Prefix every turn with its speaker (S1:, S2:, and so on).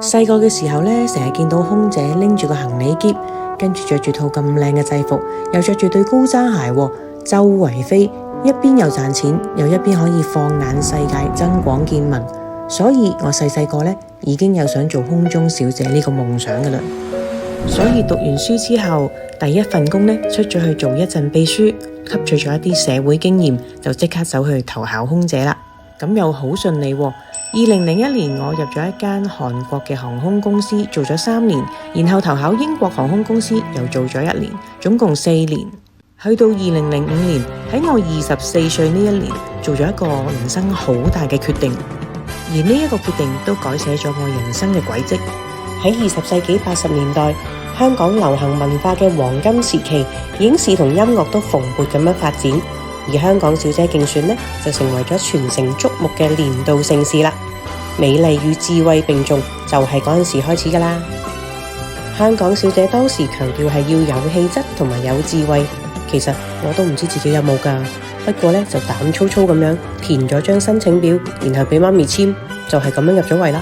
S1: 細個嘅時候呢，成日見到空姐拎住個行李篋，跟住着住套咁靚嘅制服，又着住對高踭鞋，周圍飛，一邊又賺錢，又一邊可以放眼世界，增廣見聞。所以我細個呢，已經有想做空中小姐呢個夢想噶啦。所以讀完書之後，第一份工呢，出咗去做一陣秘書，吸取咗一啲社會經驗，就即刻走去投考空姐啦。咁又好順利喎。2001年我入咗一間韓國嘅航空公司，做咗3年，然後投考英國航空公司，又做咗1年，總共4年。去到2005年，喺我24歲呢一年，做咗一個人生好大嘅決定，而呢一個決定都改寫咗我人生嘅軌跡。喺20世紀80年代，香港流行文化嘅黃金時期，影視同音樂都蓬勃咁樣發展，而香港小姐競選呢，就成為咗全城矚目嘅年度盛事啦。美麗與智慧並重，就係嗰陣時開始噶啦。香港小姐當時強調係要有氣質同埋有智慧，其實我都唔知自己有冇噶，不過呢，就膽粗粗咁樣填咗張申請表，然後俾媽咪簽，就係咁樣入咗圍啦。